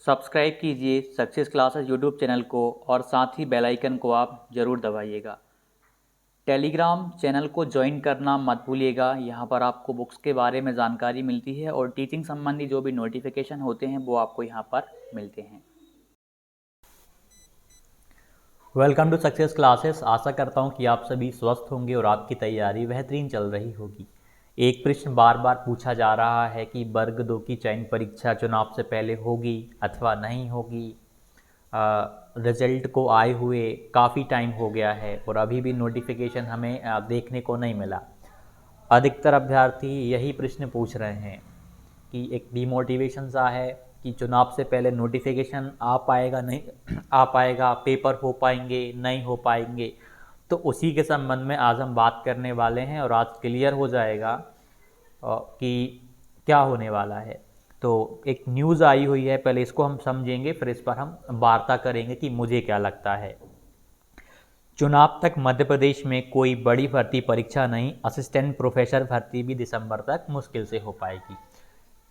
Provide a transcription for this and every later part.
Subscribe कीजिए success classes YouTube channel को और साथ ही बेल आइकन को आप ज़रूर दबाइएगा। टेलीग्राम चैनल को ज्वाइन करना मत भूलिएगा। यहाँ पर आपको बुक्स के बारे में जानकारी मिलती है और टीचिंग संबंधी जो भी नोटिफिकेशन होते हैं वो आपको यहाँ पर मिलते हैं। Welcome to success classes. आशा करता हूँ कि आप सभी स्वस्थ होंगे और आपकी तैयारी बेहतरीन चल रही होगी। एक प्रश्न बार बार पूछा जा रहा है कि वर्ग 2 की चयन परीक्षा चुनाव से पहले होगी अथवा नहीं होगी। रिजल्ट को आए हुए काफ़ी टाइम हो गया है और अभी भी नोटिफिकेशन हमें देखने को नहीं मिला। अधिकतर अभ्यर्थी यही प्रश्न पूछ रहे हैं कि एक डिमोटिवेशन सा है कि चुनाव से पहले नोटिफिकेशन आ पाएगा नहीं आ पाएगा, पेपर हो पाएंगे नहीं हो पाएंगे। तो उसी के संबंध में आज हम बात करने वाले हैं और आज क्लियर हो जाएगा कि क्या होने वाला है। तो एक न्यूज़ आई हुई है, पहले इसको हम समझेंगे, फिर इस पर हम वार्ता करेंगे कि मुझे क्या लगता है। चुनाव तक मध्य प्रदेश में कोई बड़ी भर्ती परीक्षा नहीं, असिस्टेंट प्रोफेसर भर्ती भी दिसंबर तक मुश्किल से हो पाएगी।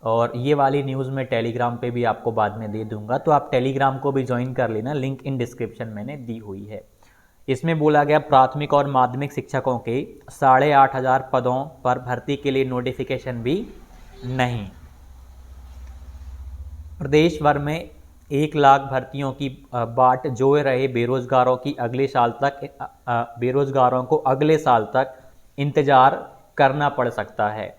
और ये वाली न्यूज़ मैं टेलीग्राम पे भी आपको बाद में दे दूंगा, तो आप टेलीग्राम को भी ज्वाइन कर लेना, लिंक इन डिस्क्रिप्शन मैंने दी हुई है। इसमें बोला गया प्राथमिक और माध्यमिक शिक्षकों के 8,500 पदों पर भर्ती के लिए नोटिफिकेशन भी नहीं। प्रदेश भर में 1 लाख भर्तियों की बाट जोए रहे बेरोजगारों को अगले साल तक इंतजार करना पड़ सकता है।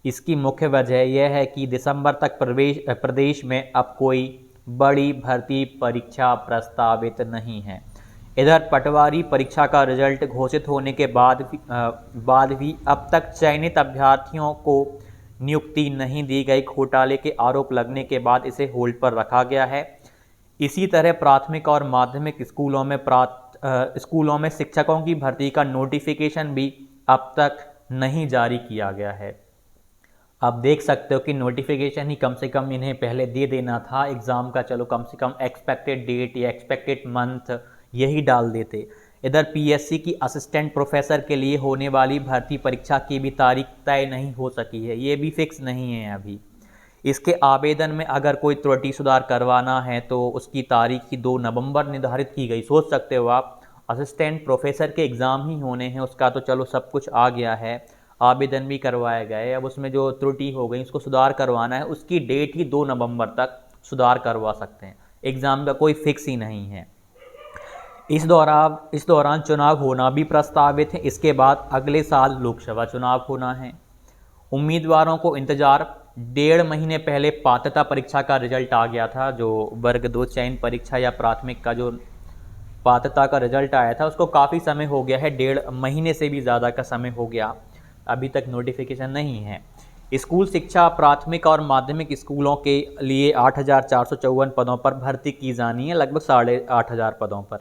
इसकी मुख्य वजह यह है कि दिसंबर तक प्रदेश में अब कोई बड़ी भर्ती परीक्षा प्रस्तावित नहीं है। इधर पटवारी परीक्षा का रिजल्ट घोषित होने के बाद भी अब तक चयनित अभ्यर्थियों को नियुक्ति नहीं दी गई। घोटाले के आरोप लगने के बाद इसे होल्ड पर रखा गया है। इसी तरह प्राथमिक और माध्यमिक स्कूलों में शिक्षकों की भर्ती का नोटिफिकेशन भी अब तक नहीं जारी किया गया है। आप देख सकते हो कि नोटिफिकेशन ही कम से कम इन्हें पहले दे देना था एग्ज़ाम का, चलो कम से कम एक्सपेक्टेड डेट या एक्सपेक्टेड मंथ यही डाल देते। इधर पीएससी की असिस्टेंट प्रोफेसर के लिए होने वाली भर्ती परीक्षा की भी तारीख तय नहीं हो सकी है, ये भी फिक्स नहीं है अभी। इसके आवेदन में अगर कोई त्रुटि सुधार करवाना है तो उसकी तारीख की 2 नवंबर निर्धारित की गई। सोच सकते हो आप, असिस्टेंट प्रोफेसर के एग्ज़ाम ही होने हैं, उसका तो चलो सब कुछ आ गया है, आवेदन भी करवाया गया है, अब उसमें जो त्रुटि हो गई उसको सुधार करवाना है, उसकी डेट ही 2 नवंबर तक सुधार करवा सकते हैं। एग्ज़ाम का कोई फिक्स ही नहीं है। इस दौरान चुनाव होना भी प्रस्तावित है। इसके बाद अगले साल लोकसभा चुनाव होना है। उम्मीदवारों को इंतजार। 1.5 महीने पहले पात्रता परीक्षा का रिजल्ट आ गया था। जो वर्ग 2 चयन परीक्षा या प्राथमिक का जो पात्रता का रिजल्ट आया था उसको काफ़ी समय हो गया है, 1.5 महीने से भी ज़्यादा का समय हो गया, अभी तक नोटिफिकेशन नहीं है। स्कूल शिक्षा प्राथमिक और माध्यमिक स्कूलों के लिए 8,454 पदों पर भर्ती की जानी है, लगभग 8,500 पदों पर।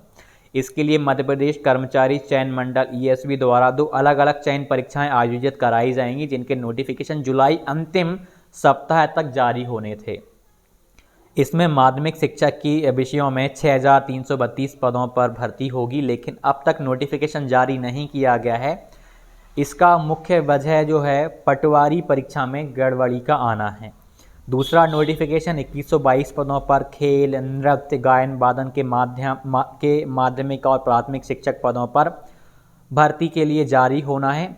इसके लिए मध्य प्रदेश कर्मचारी चयन मंडल ESV द्वारा 2 अलग अलग चयन परीक्षाएं आयोजित कराई जाएंगी, जिनके नोटिफिकेशन जुलाई अंतिम सप्ताह तक जारी होने थे। इसमें माध्यमिक शिक्षक की विषयों में 6,332 पदों पर भर्ती होगी, लेकिन अब तक नोटिफिकेशन जारी नहीं किया गया है। इसका मुख्य वजह जो है पटवारी परीक्षा में गड़बड़ी का आना है। दूसरा नोटिफिकेशन 2122 पदों पर खेल, नृत्य, गायन, वादन के माध्यमिक और प्राथमिक शिक्षक पदों पर भर्ती के लिए जारी होना है,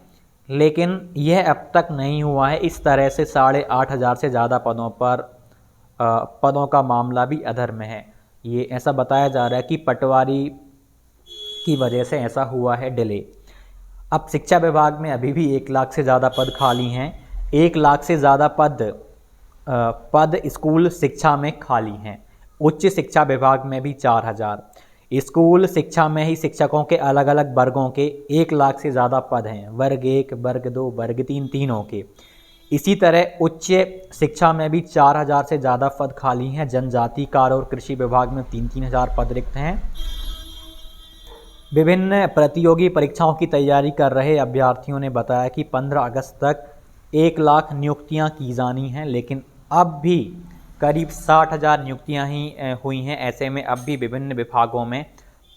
लेकिन यह अब तक नहीं हुआ है। इस तरह से 8,500 से ज़्यादा पदों का मामला भी अधर में है। ये ऐसा बताया जा रहा है कि पटवारी की वजह से ऐसा हुआ है डिले। अब शिक्षा विभाग में अभी भी 1 लाख से ज़्यादा पद खाली हैं। 1 लाख से ज़्यादा पद स्कूल शिक्षा में खाली हैं। उच्च शिक्षा विभाग में भी 4,000। स्कूल शिक्षा में ही शिक्षकों के अलग अलग वर्गों के 1 लाख से ज़्यादा पद हैं, वर्ग 1, वर्ग 2, वर्ग 3 तीनों के। इसी तरह उच्च शिक्षा में भी 4,000 से ज़्यादा पद खाली हैं। जनजाति कार्य और कृषि विभाग में 3-3 हज़ार पद रिक्त हैं। विभिन्न प्रतियोगी परीक्षाओं की तैयारी कर रहे अभ्यर्थियों ने बताया कि 15 अगस्त तक 1 लाख नियुक्तियां की जानी हैं, लेकिन अब भी करीब 60,000 नियुक्तियां ही हुई हैं। ऐसे में अब भी विभिन्न विभागों में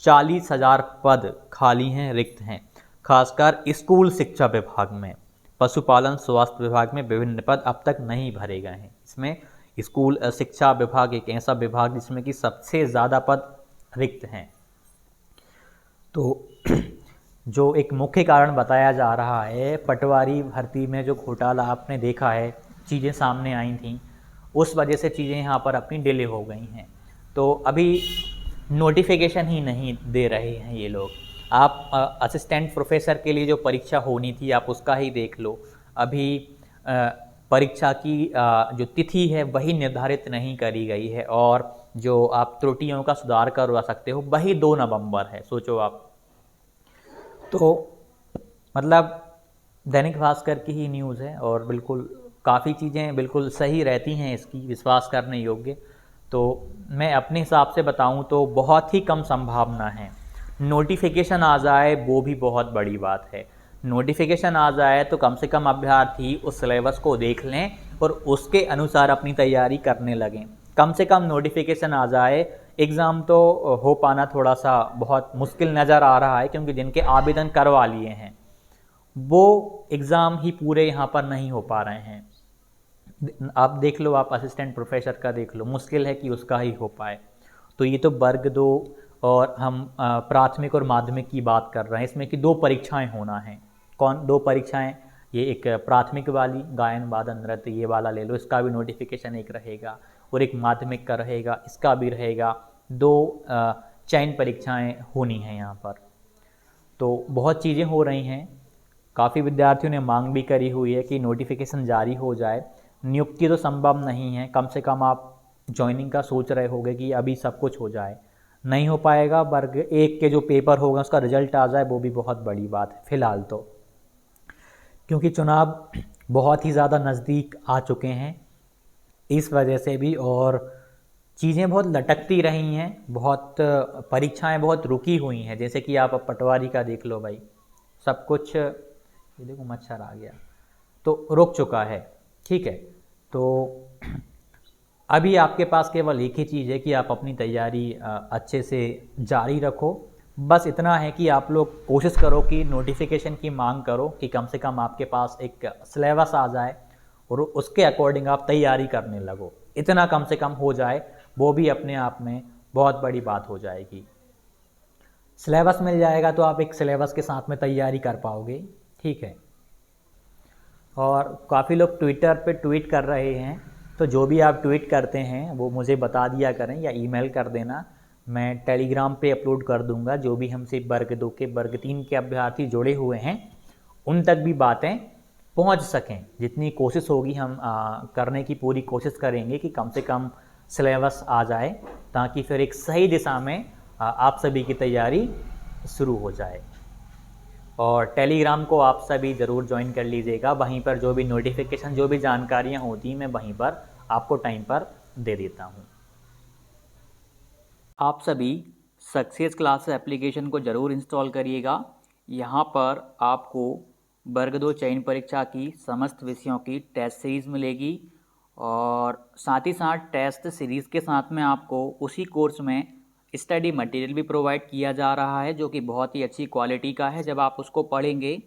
40,000 पद खाली हैं, रिक्त हैं। खासकर स्कूल शिक्षा विभाग में, पशुपालन, स्वास्थ्य विभाग में विभिन्न पद अब तक नहीं भरे गए हैं। इसमें स्कूल शिक्षा विभाग एक ऐसा विभाग जिसमें कि सबसे ज़्यादा पद रिक्त हैं। तो जो एक मुख्य कारण बताया जा रहा है, पटवारी भर्ती में जो घोटाला आपने देखा है, चीज़ें सामने आई थी, उस वजह से चीज़ें यहाँ पर अपनी डिले हो गई हैं। तो अभी नोटिफिकेशन ही नहीं दे रहे हैं ये लोग। आप असिस्टेंट प्रोफेसर के लिए जो परीक्षा होनी थी आप उसका ही देख लो, अभी परीक्षा की जो तिथि है वही निर्धारित नहीं करी गई है, और जो आप त्रुटियों का सुधार करवा सकते हो वही 2 नवंबर है। सोचो आप। तो मतलब दैनिक भास्कर की ही न्यूज़ है और बिल्कुल काफ़ी चीज़ें बिल्कुल सही रहती हैं इसकी, विश्वास करने योग्य। तो मैं अपने हिसाब से बताऊं तो बहुत ही कम संभावना है। नोटिफिकेशन आ जाए वो भी बहुत बड़ी बात है। नोटिफिकेशन आ जाए तो कम से कम अभ्यर्थी उस सिलेबस को देख लें और उसके अनुसार अपनी तैयारी करने लगें। कम से कम नोटिफिकेशन आ जाए। एग्ज़ाम तो हो पाना थोड़ा सा बहुत मुश्किल नज़र आ रहा है, क्योंकि जिनके आवेदन करवा लिए हैं वो एग्ज़ाम ही पूरे यहाँ पर नहीं हो पा रहे हैं। आप देख लो, आप असिस्टेंट प्रोफेसर का देख लो, मुश्किल है कि उसका ही हो पाए। तो ये तो वर्ग 2 और हम प्राथमिक और माध्यमिक की बात कर रहे हैं, इसमें कि 2 परीक्षाएं होना है। कौन 2 परीक्षाएं? ये एक प्राथमिक वाली गायन वादन नृत्य ये वाला ले लो, इसका भी नोटिफिकेशन एक रहेगा, और एक माध्यमिक का रहेगा, इसका भी रहेगा। 2 चयन परीक्षाएं होनी हैं यहाँ पर। तो बहुत चीज़ें हो रही हैं। काफ़ी विद्यार्थियों ने मांग भी करी हुई है कि नोटिफिकेशन जारी हो जाए। नियुक्ति तो संभव नहीं है, कम से कम आप ज्वाइनिंग का सोच रहे होंगे कि अभी सब कुछ हो जाए, नहीं हो पाएगा। वर्ग 1 के जो पेपर होगा उसका रिजल्ट आ जाए वो भी बहुत बड़ी बात है फ़िलहाल तो, क्योंकि चुनाव बहुत ही ज़्यादा नज़दीक आ चुके हैं इस वजह से भी, और चीज़ें बहुत लटकती रही हैं, बहुत परीक्षाएं बहुत रुकी हुई हैं। जैसे कि आप पटवारी का देख लो भाई, सब कुछ, ये देखो मच्छर आ गया, तो रुक चुका है। ठीक है, तो अभी आपके पास केवल एक ही चीज़ है कि आप अपनी तैयारी अच्छे से जारी रखो। बस इतना है कि आप लोग कोशिश करो कि नोटिफिकेशन की मांग करो कि कम से कम आपके पास एक सिलेबस आ जाए और उसके अकॉर्डिंग आप तैयारी करने लगो। इतना कम से कम हो जाए वो भी अपने आप में बहुत बड़ी बात हो जाएगी। सिलेबस मिल जाएगा तो आप एक सिलेबस के साथ में तैयारी कर पाओगे। ठीक है, और काफ़ी लोग ट्विटर पे ट्वीट कर रहे हैं, तो जो भी आप ट्वीट करते हैं वो मुझे बता दिया करें या ईमेल कर देना, मैं टेलीग्राम पे अपलोड कर दूंगा। जो भी हमसे वर्ग 2 के वर्ग 3 के अभ्यर्थी जुड़े हुए हैं उन तक भी बातें पहुंच सकें, जितनी कोशिश होगी हम करने की पूरी कोशिश करेंगे कि कम से कम सिलेबस आ जाए, ताकि फिर एक सही दिशा में आप सभी की तैयारी शुरू हो जाए। और टेलीग्राम को आप सभी ज़रूर ज्वाइन कर लीजिएगा, वहीं पर जो भी नोटिफिकेशन जो भी जानकारियाँ होती हैं मैं वहीं पर आपको टाइम पर दे देता हूँ। आप सभी सक्सेस क्लासेस एप्लीकेशन को ज़रूर इंस्टॉल करिएगा। यहाँ पर आपको वर्ग 2 चयन परीक्षा की समस्त विषयों की टेस्ट सीरीज़ मिलेगी, और साथ ही साथ टेस्ट सीरीज़ के साथ में आपको उसी कोर्स में स्टडी मटेरियल भी प्रोवाइड किया जा रहा है, जो कि बहुत ही अच्छी क्वालिटी का है। जब आप उसको पढ़ेंगे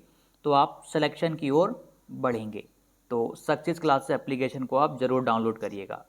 तो आप सिलेक्शन की ओर बढ़ेंगे। तो सक्सेस क्लासेस एप्लीकेशन को आप ज़रूर डाउनलोड करिएगा।